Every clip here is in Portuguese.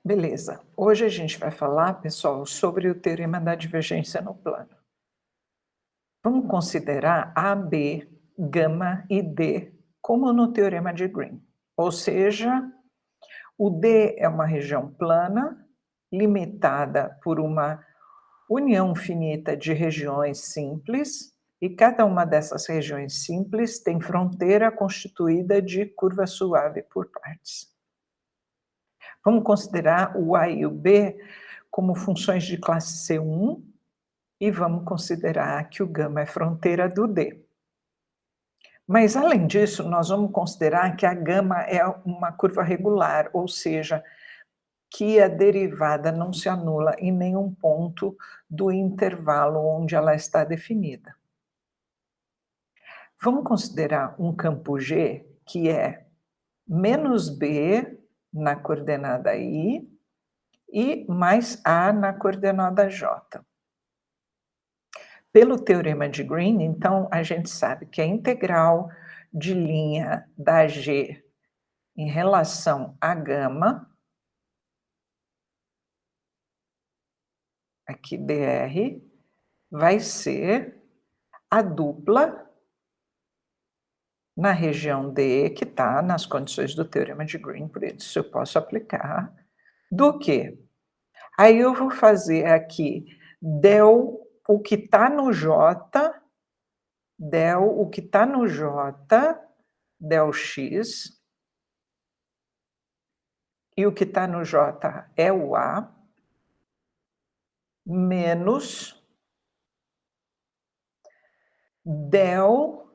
Beleza. Hoje a gente vai falar, pessoal, sobre o teorema da divergência no plano. Vamos considerar A, B, gama e D como no teorema de Green. Ou seja, o D é uma região plana, limitada por uma união finita de regiões simples, e cada uma dessas regiões simples tem fronteira constituída de curva suave por partes. Vamos considerar o A e o B como funções de classe C1 e vamos considerar que o gama é fronteira do D. Mas, além disso, nós vamos considerar que a gama é uma curva regular, ou seja, que a derivada não se anula em nenhum ponto do intervalo onde ela está definida. Vamos considerar um campo G, que é menos B na coordenada I e mais A na coordenada J. Pelo teorema de Green, então, a gente sabe que a integral de linha da G em relação à gama, aqui dr, vai ser a dupla na região D, que está nas condições do teorema de Green, por isso eu posso aplicar, do que? Aí eu vou fazer aqui del o que está no J, del o que está no J, del x, e o que está no J é o A, menos del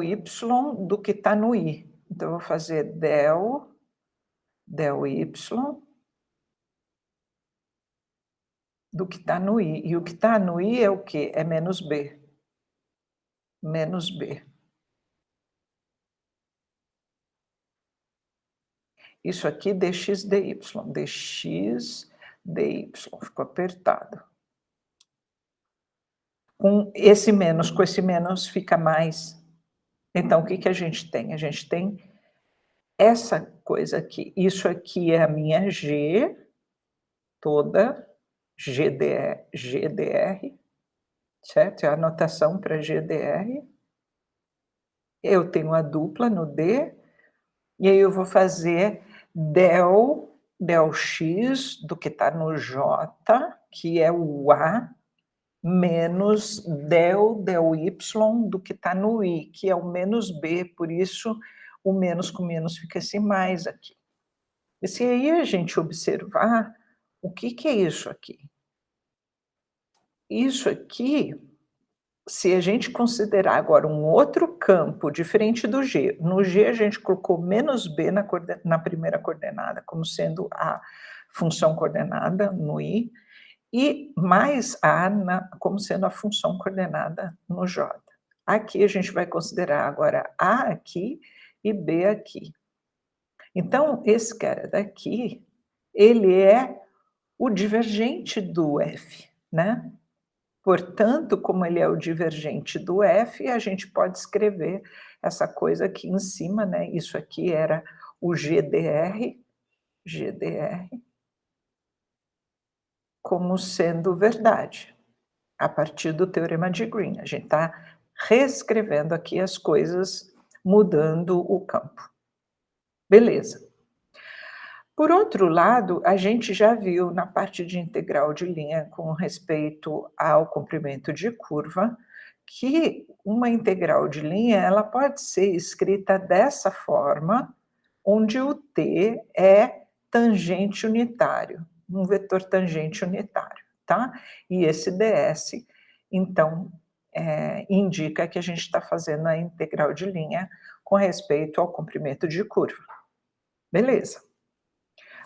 y do que está no I. Então, eu vou fazer del y do que está no I. E o que está no I é o quê? É menos B. Menos B. Isso aqui dx dy. Dx dy. Ficou apertado. Com esse menos fica mais. Então, o que a gente tem? A gente tem essa coisa aqui. Isso aqui é a minha G, toda, GDR, certo? É a anotação para GDR. Eu tenho a dupla no D, e aí eu vou fazer del x do que está no J, que é o A, menos del y do que está no I, que é o menos B, por isso o menos com menos fica esse mais aqui. E se aí a gente observar, o que é isso aqui? Isso aqui, se a gente considerar agora um outro campo diferente do G, no G a gente colocou menos B na primeira coordenada, como sendo a função coordenada no I, e mais A como sendo a função coordenada no J. Aqui a gente vai considerar agora A aqui e B aqui. Então, esse cara daqui, ele é o divergente do F, né? Portanto, como ele é o divergente do F, a gente pode escrever essa coisa aqui em cima, né? Isso aqui era o GDR, como sendo verdade, a partir do teorema de Green. A gente está reescrevendo aqui as coisas, mudando o campo. Beleza. Por outro lado, a gente já viu na parte de integral de linha com respeito ao comprimento de curva, que uma integral de linha ela pode ser escrita dessa forma, onde o t é tangente unitário, um vetor tangente unitário, tá? E esse ds, então, indica que a gente está fazendo a integral de linha com respeito ao comprimento de curva. Beleza.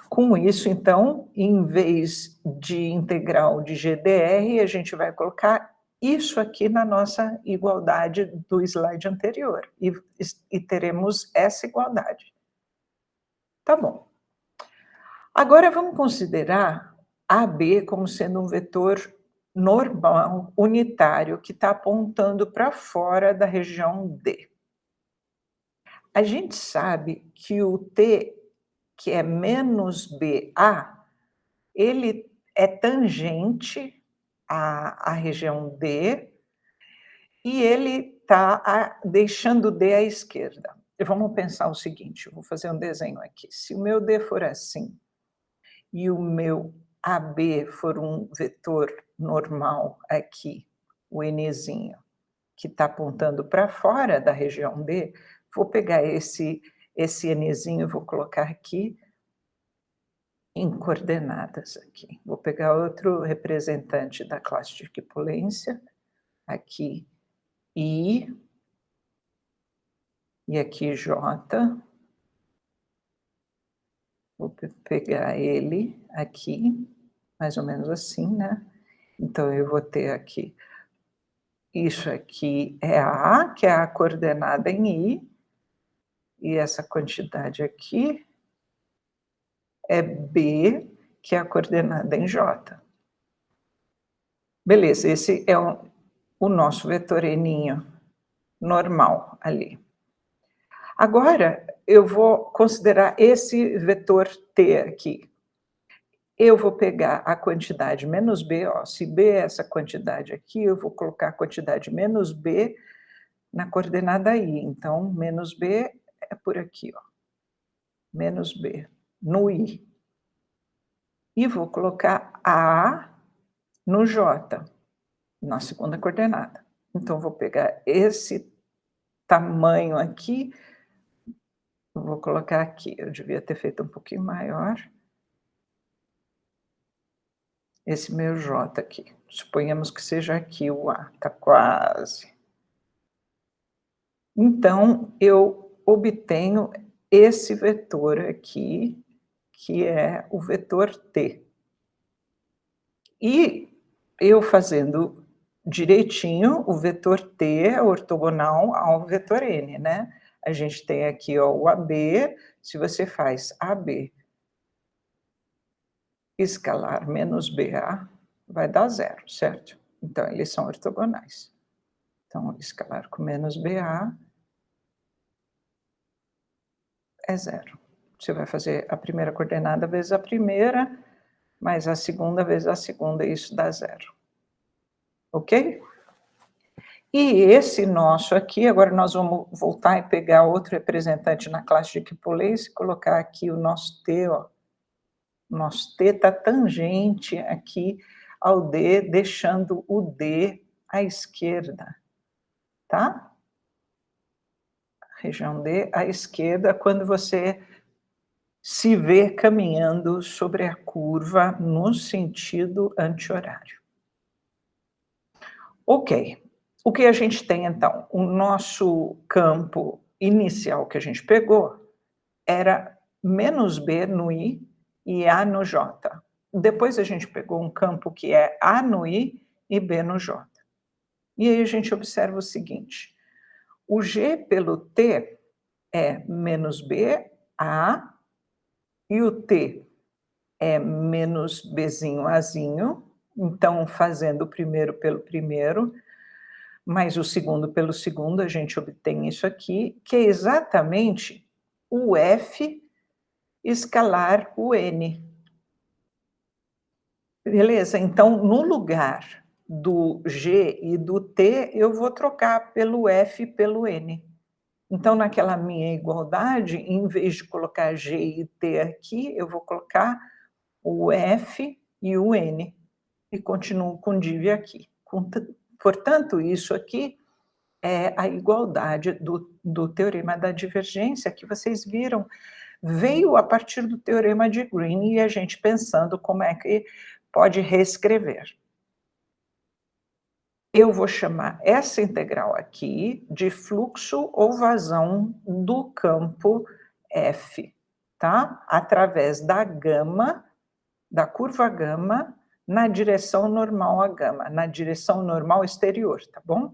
Com isso, então, em vez de integral de GDR, a gente vai colocar isso aqui na nossa igualdade do slide anterior, e teremos essa igualdade. Tá bom. Agora vamos considerar AB como sendo um vetor normal, unitário, que está apontando para fora da região D. A gente sabe que o T que é menos BA, ele é tangente à região D, e ele está deixando o D à esquerda. E vamos pensar o seguinte, eu vou fazer um desenho aqui. Se o meu D for assim, e o meu AB for um vetor normal aqui, o Nzinho, que está apontando para fora da região D, vou pegar esse Nzinho e vou colocar aqui em coordenadas aqui. Vou pegar outro representante da classe de equipolência, aqui I, e aqui J. Vou pegar ele aqui, mais ou menos assim, né. Então eu vou ter aqui, isso aqui é A, que é a coordenada em I, e essa quantidade aqui é B, que é a coordenada em J. Beleza, esse é o nosso vetor Ninho normal ali. Agora, eu vou considerar esse vetor T aqui. Eu vou pegar a quantidade menos B, ó, se B é essa quantidade aqui, eu vou colocar a quantidade menos B na coordenada I. Então, menos B é por aqui, ó, menos B, no I. E vou colocar A no J, na segunda coordenada. Então, vou pegar esse tamanho aqui, eu vou colocar aqui, eu devia ter feito um pouquinho maior. Esse meu J aqui, suponhamos que seja aqui o A, tá quase. Então, eu obtenho esse vetor aqui, que é o vetor T. E eu fazendo direitinho, o vetor T é ortogonal ao vetor N, né. A gente tem aqui, ó, o AB, se você faz AB escalar menos BA, vai dar 0, certo? Então, eles são ortogonais. Então, escalar com menos BA é 0. Você vai fazer a primeira coordenada vezes a primeira, mais a segunda vezes a segunda, e isso dá 0. Ok? E esse nosso aqui, agora nós vamos voltar e pegar outro representante na classe de equipolência e colocar aqui o nosso T, ó. O nosso T está tangente aqui ao D, deixando o D à esquerda, tá? Região D à esquerda, quando você se vê caminhando sobre a curva no sentido anti-horário. Ok. O que a gente tem então? O nosso campo inicial que a gente pegou era menos B no I e A no J. Depois a gente pegou um campo que é A no I e B no J. E aí a gente observa o seguinte, o G pelo T é menos B, A, e o T é menos Bzinho, Azinho, então fazendo o primeiro pelo primeiro, mais o segundo pelo segundo, a gente obtém isso aqui, que é exatamente o F escalar o N. Beleza? Então, no lugar do G e do T, eu vou trocar pelo F pelo N. Então, naquela minha igualdade, em vez de colocar G e T aqui, eu vou colocar o F e o N, e continuo com div aqui. Portanto, isso aqui é a igualdade do teorema da divergência que vocês viram, veio a partir do teorema de Green e a gente pensando como é que pode reescrever. Eu vou chamar essa integral aqui de fluxo ou vazão do campo F, tá? Através da gama, da curva gama, na direção normal a gama, na direção normal exterior, tá bom?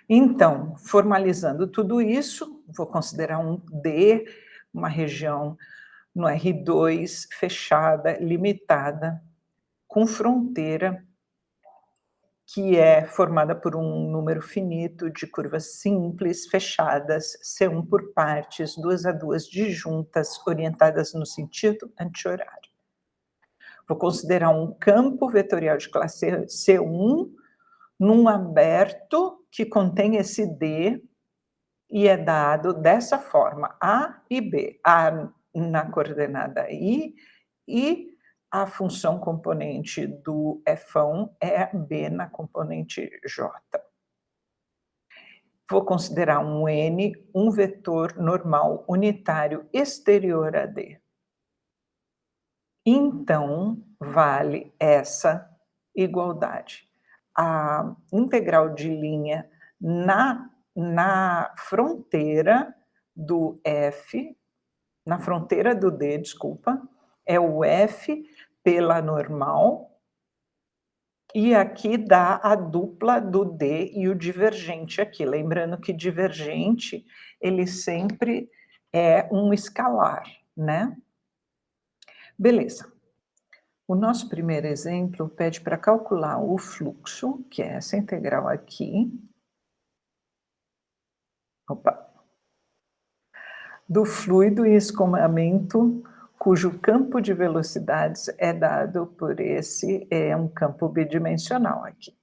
Então, formalizando tudo isso, vou considerar um D, uma região no R2, fechada, limitada, com fronteira, que é formada por um número finito de curvas simples, fechadas, C1 por partes, 2 a 2 disjuntas, orientadas no sentido anti-horário. Vou considerar um campo vetorial de classe C1 num aberto que contém esse D e é dado dessa forma, A e B. A na coordenada I e a função componente do Fão é B na componente J. Vou considerar um N, um vetor normal unitário exterior a D. Então, vale essa igualdade. A integral de linha na fronteira do F, na fronteira do D, desculpa, é o F pela normal, e aqui dá a dupla do D e o divergente aqui. Lembrando que divergente, ele sempre é um escalar, né? Beleza. O nosso primeiro exemplo pede para calcular o fluxo, que é essa integral aqui. Opa! Do fluido em escoamento, cujo campo de velocidades é dado por esse, um campo bidimensional aqui.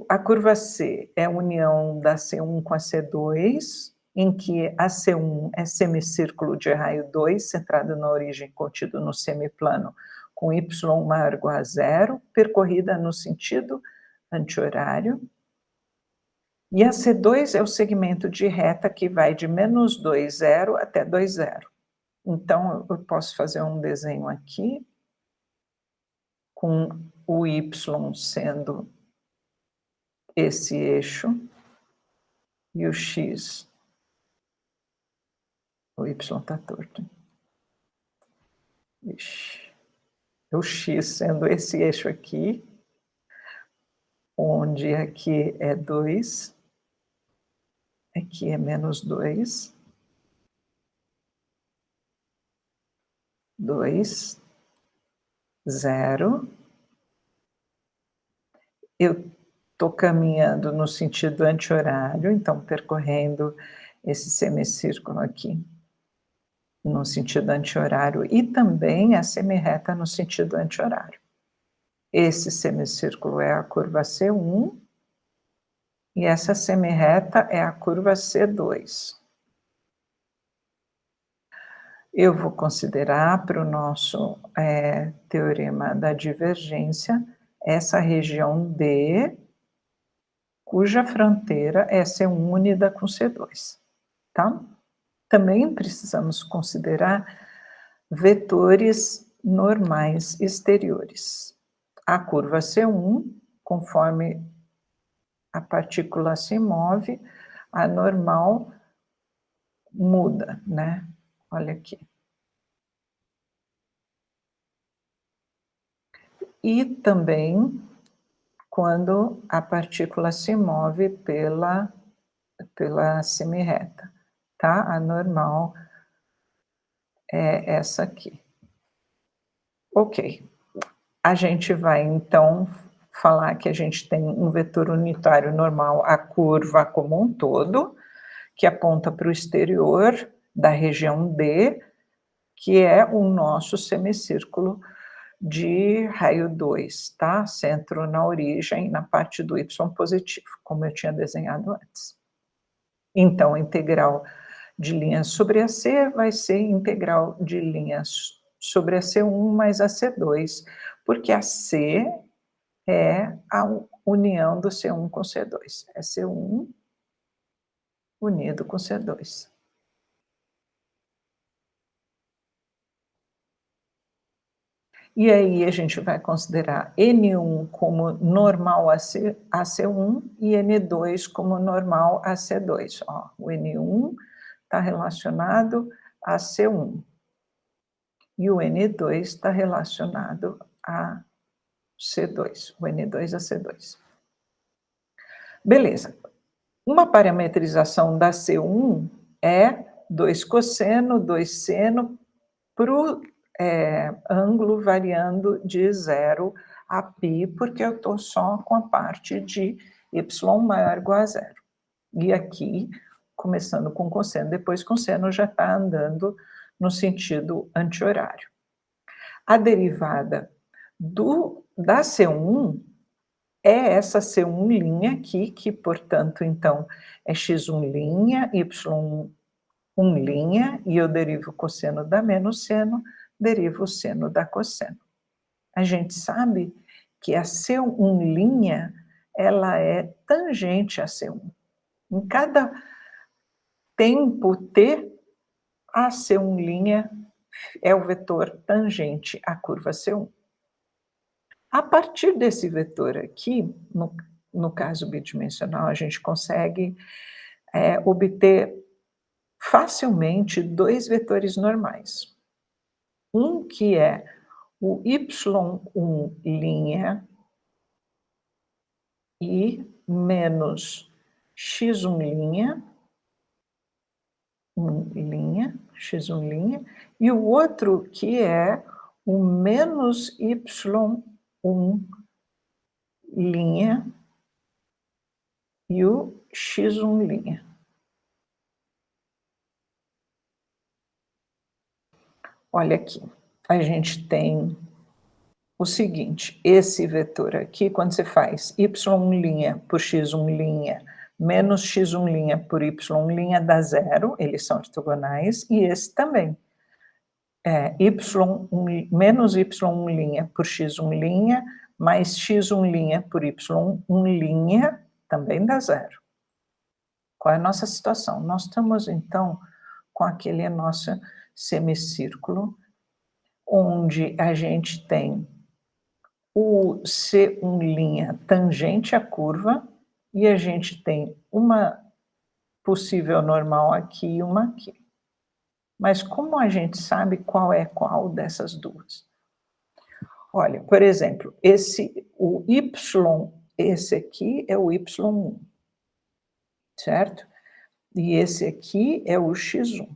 A curva C é a união da C1 com a C2, em que a C1 é semicírculo de raio 2, centrado na origem, contido no semiplano, com y maior ou igual a zero, percorrida no sentido anti-horário. E a C2 é o segmento de reta que vai de menos 2, 0 até 2, 0. Então, eu posso fazer um desenho aqui, com o y sendo esse eixo, e o x, o y está torto. Ixi. O x sendo esse eixo aqui, onde aqui é 2, aqui é menos 2, 2, 0. Eu estou caminhando no sentido anti-horário, então percorrendo esse semicírculo aqui no sentido anti-horário e também a semirreta no sentido anti-horário. Esse semicírculo é a curva C1 e essa semirreta é a curva C2. Eu vou considerar para o nosso teorema da divergência essa região D, cuja fronteira é C1 unida com C2, tá? Também precisamos considerar vetores normais exteriores. A curva C1, conforme a partícula se move, a normal muda, né? Olha aqui. E também quando a partícula se move pela semirreta, tá? A normal é essa aqui. Ok. A gente vai, então, falar que a gente tem um vetor unitário normal, a curva como um todo, que aponta para o exterior da região D, que é o nosso semicírculo de raio 2, tá? Centro na origem, na parte do y positivo, como eu tinha desenhado antes. Então, a integral de linha sobre a C vai ser integral de linha sobre a C1 mais a C2, porque a C é a união do C1 com C2. É C1 unido com C2. E aí a gente vai considerar N1 como normal a C1 e N2 como normal a C2. Ó, o N1 está relacionado a C1 e o N2 está relacionado a C2, o N2 a C2. Beleza. Uma parametrização da C1 é 2 cosseno, 2 seno, para o ângulo variando de 0 a π, porque eu estou só com a parte de y maior ou igual a zero. E aqui, começando com cosseno, depois com seno, já está andando no sentido anti-horário. A derivada da C1 é essa C1' aqui, que, portanto, então, é x1', y1', e eu derivo o cosseno da menos seno, derivo o seno da cosseno. A gente sabe que a C1', ela é tangente a C1. Em cada tempo t, a C1' é o vetor tangente à curva C1. A partir desse vetor aqui, no caso bidimensional, a gente consegue obter facilmente dois vetores normais. Um que é o y1' e menos x1', x1', e o outro que é o menos y1' e o x1'. Olha aqui, a gente tem o seguinte, esse vetor aqui, quando você faz y' por x1' menos x1' por y' dá zero, eles são ortogonais, e esse também. Menos y' por x1' mais x1' por y1' também dá zero. Qual é a nossa situação? Nós estamos, então, com aquele nosso semicírculo, onde a gente tem o C1' tangente à curva, e a gente tem uma possível normal aqui e uma aqui. Mas como a gente sabe qual é qual dessas duas? Olha, por exemplo, o y, esse aqui é o y1, certo? E esse aqui é o x1.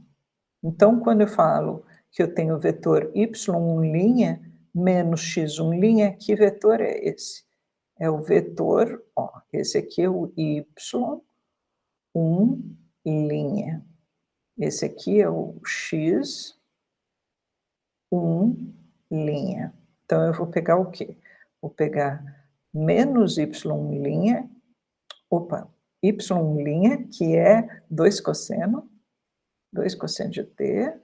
Então, quando eu falo que eu tenho o vetor y1' menos x1', que vetor é esse? É o vetor, ó, esse aqui é o y1'. Esse aqui é o x1'. Então, eu vou pegar o quê? Vou pegar menos y', y', que é 2 cosseno de t,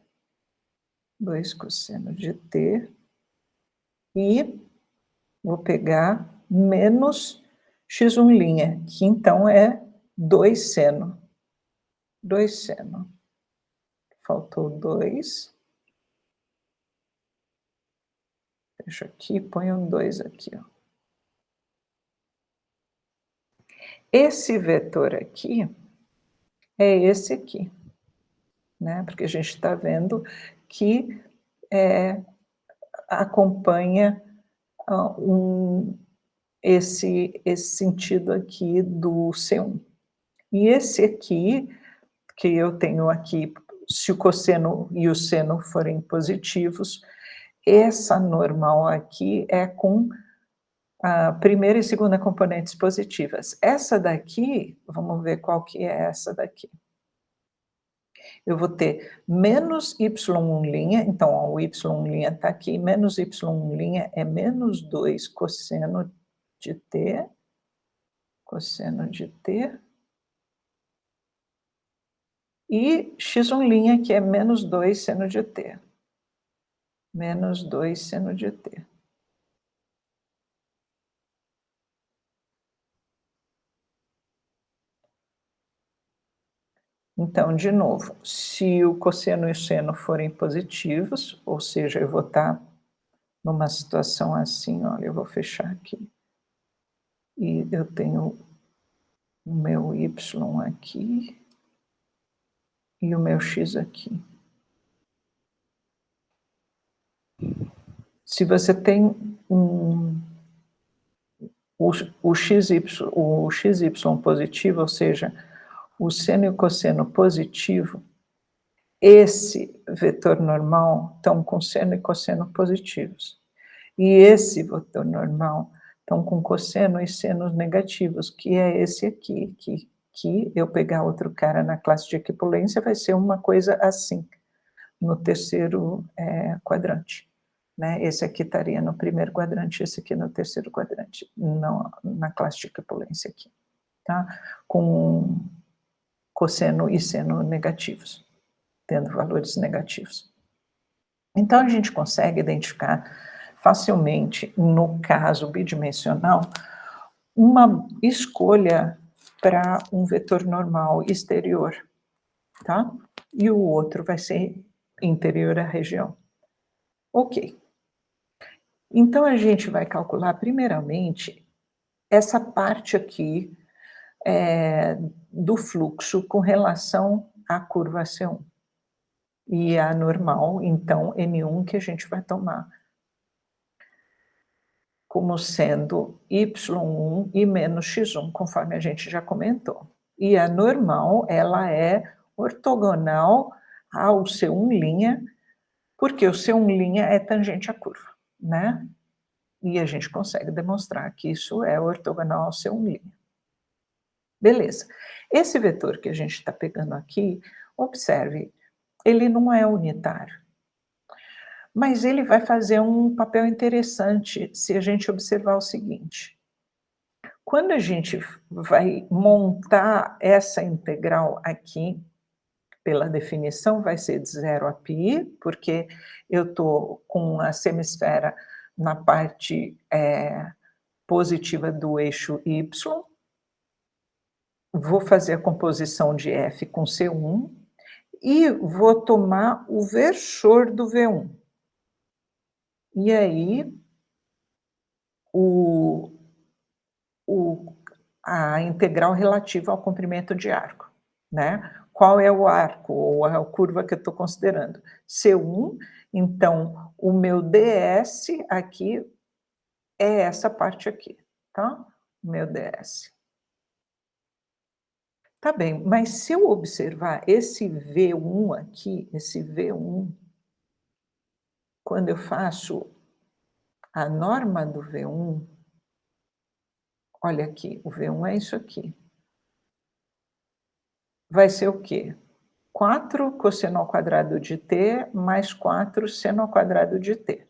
2 cosseno de t, e vou pegar menos x1', que então é 2 seno. 2 seno. Faltou 2. Fecho aqui, ponho um 2 aqui, ó. Esse vetor aqui é esse aqui, né? Porque a gente está vendo que acompanha esse sentido aqui do C1. E esse aqui, que eu tenho aqui, se o cosseno e o seno forem positivos, essa normal aqui é com a primeira e segunda componentes positivas. Essa daqui, vamos ver qual que é essa daqui. Eu vou ter menos y', então ó, o y' está aqui, menos y' é menos 2 cosseno de t, e x1', que é menos 2 seno de t. Menos 2 seno de t. Então, de novo, se o cosseno e o seno forem positivos, ou seja, eu vou estar numa situação assim, olha, eu vou fechar aqui. E eu tenho o meu y aqui e o meu x aqui. Se você tem o xy positivo, ou seja, o seno e o cosseno positivo, esse vetor normal estão com seno e cosseno positivos. E esse vetor normal estão com cosseno e seno negativos, que é esse aqui, que eu pegar outro cara na classe de equipolência vai ser uma coisa assim, no terceiro quadrante, né. Esse aqui estaria no primeiro quadrante, esse aqui no terceiro quadrante, não na classe de equipolência aqui, tá. Com cosseno e seno negativos, tendo valores negativos. Então a gente consegue identificar facilmente, no caso bidimensional, uma escolha para um vetor normal exterior, tá? E o outro vai ser interior à região. Ok. Então a gente vai calcular primeiramente essa parte aqui do fluxo com relação à curva C1. E a normal, então, N1 que a gente vai tomar como sendo Y1 e menos X1, conforme a gente já comentou. E a normal, ela é ortogonal ao C1', porque o C1' é tangente à curva, né? E a gente consegue demonstrar que isso é ortogonal ao C1'. Beleza. Esse vetor que a gente está pegando aqui, observe, ele não é unitário. Mas ele vai fazer um papel interessante se a gente observar o seguinte: quando a gente vai montar essa integral aqui, pela definição vai ser de 0 a π, porque eu estou com a semisfera na parte positiva do eixo y, vou fazer a composição de F com C1 e vou tomar o versor do V1. E aí, a integral relativa ao comprimento de arco, né. Qual é o arco ou a curva que eu estou considerando? C1, então o meu ds aqui é essa parte aqui, tá. O meu ds. Tá bem, mas se eu observar esse V1 aqui, esse V1, quando eu faço a norma do V1, olha aqui, o V1 é isso aqui. Vai ser o quê? 4 cosseno ao quadrado de t mais 4 seno ao quadrado de t,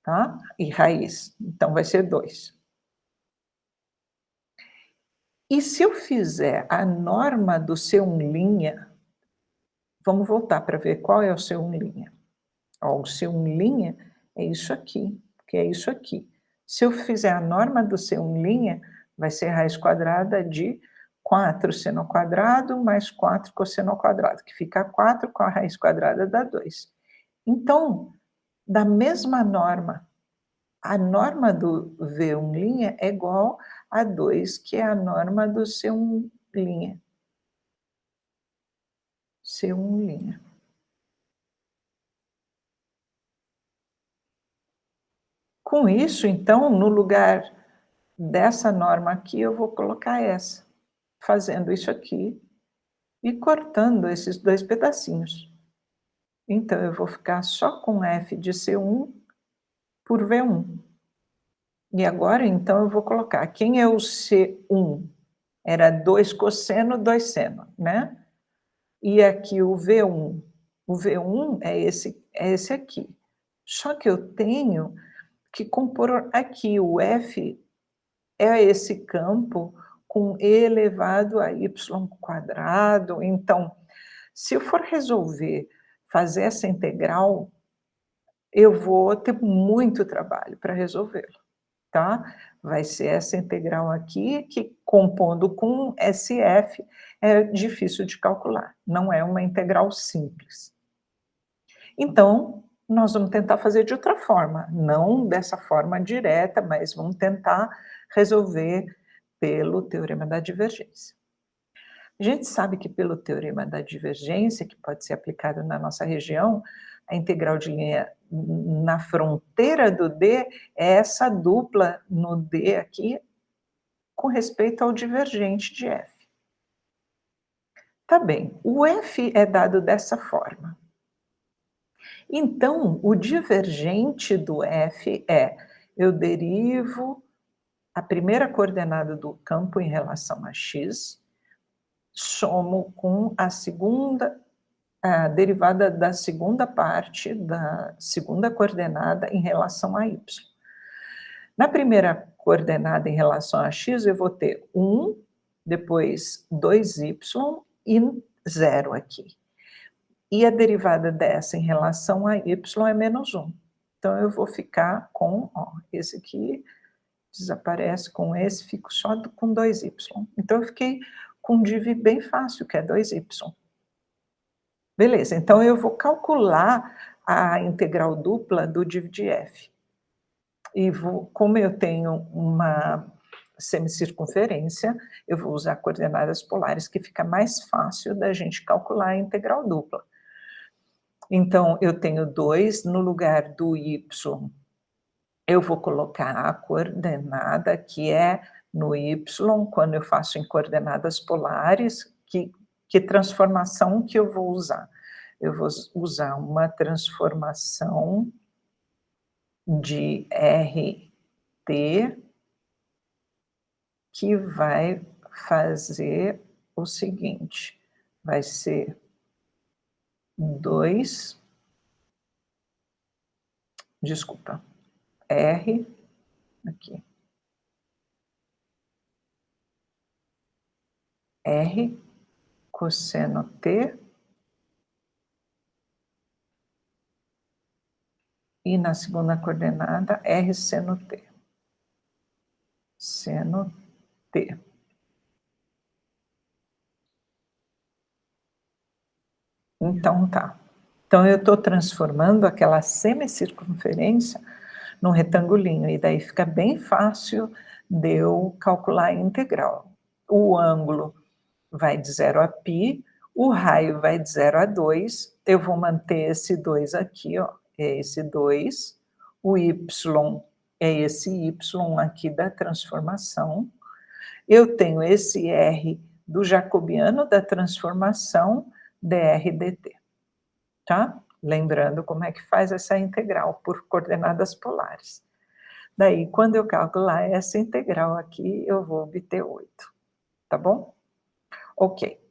tá? E raiz, então vai ser 2. E se eu fizer a norma do C1', vamos voltar para ver qual é o C1'. Ó, o C1' é isso aqui, que é isso aqui. Se eu fizer a norma do C1', vai ser raiz quadrada de 4 seno ao quadrado mais 4 cosseno ao quadrado, que fica 4 com a raiz quadrada dá 2. Então, da mesma norma, a norma do V1' é igual a 2, que é a norma do C1'. C1'. Com isso, então, no lugar dessa norma aqui, eu vou colocar essa, fazendo isso aqui e cortando esses 2 pedacinhos. Então eu vou ficar só com F de C1 por V1. E agora, então, eu vou colocar quem é o C1? Era 2 cosseno, 2 seno, né. E aqui o V1 é esse aqui. Só que eu tenho que compor aqui, o F é esse campo com e elevado a y². Então, se eu for resolver fazer essa integral, eu vou ter muito trabalho para resolvê-lo, tá. Vai ser essa integral aqui que, compondo com SF, é difícil de calcular, não é uma integral simples. Então, nós vamos tentar fazer de outra forma, não dessa forma direta, mas vamos tentar resolver pelo teorema da divergência. A gente sabe que pelo teorema da divergência, que pode ser aplicado na nossa região, a integral de linha na fronteira do D é essa dupla no D aqui, com respeito ao divergente de F. Tá bem, o F é dado dessa forma. Então, o divergente do f é, eu derivo a primeira coordenada do campo em relação a x, somo com a derivada da segunda parte da segunda coordenada em relação a y. Na primeira coordenada em relação a x, eu vou ter 1, depois 2y e 0 aqui. E a derivada dessa em relação a y é menos 1. Então, eu vou ficar com, ó, esse aqui desaparece com esse, fico só com 2y. Então, eu fiquei com um div bem fácil, que é 2y. Beleza, então eu vou calcular a integral dupla do div de f. E como eu tenho uma semicircunferência, eu vou usar coordenadas polares, que fica mais fácil da gente calcular a integral dupla. Então, eu tenho 2 no lugar do y, eu vou colocar a coordenada que é no y, quando eu faço em coordenadas polares, que transformação que eu vou usar? Eu vou usar uma transformação de RT, que vai fazer o seguinte, vai ser 2, desculpa, R, aqui, R cosseno T, e na segunda coordenada, R seno T. Seno T. Então, tá. Então, eu estou transformando aquela semicircunferência num retangulinho, e daí fica bem fácil de eu calcular a integral. O ângulo vai de 0 a π, o raio vai de 0 a 2, eu vou manter esse 2 aqui, ó, é esse 2, o y é esse y aqui da transformação, eu tenho esse r do jacobiano da transformação dr dt, tá? Lembrando como é que faz essa integral por coordenadas polares. Daí, quando eu calcular essa integral aqui, eu vou obter 8, tá bom? Ok.